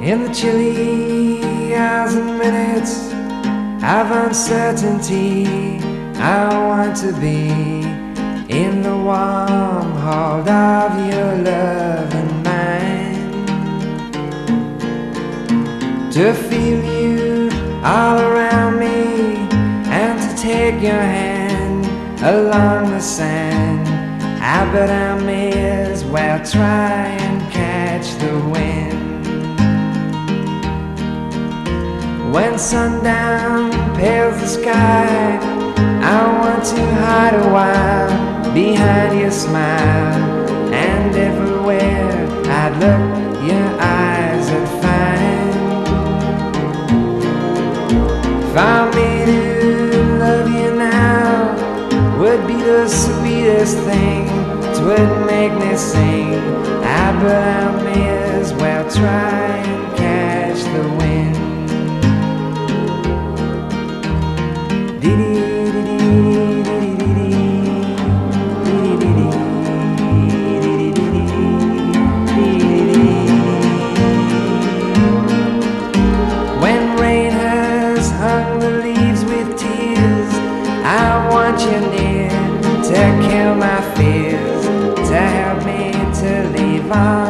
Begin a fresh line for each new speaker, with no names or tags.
In the chilly hours and minutes of uncertainty, I want to be in the warm hold of your love and mine, to feel you all around me and to take your hand along the sand. I bet I may as well try and catch the wind. When sundown pales the sky, I want to hide a while behind your smile, and everywhere I'd look, your eyes I'd find. For me to love you now would be the sweetest thing, 'twould make me sing. But I may as well try and catch the wind. When rain has hung the leaves with tears, I want you near to kill my fears, to help me to leave on.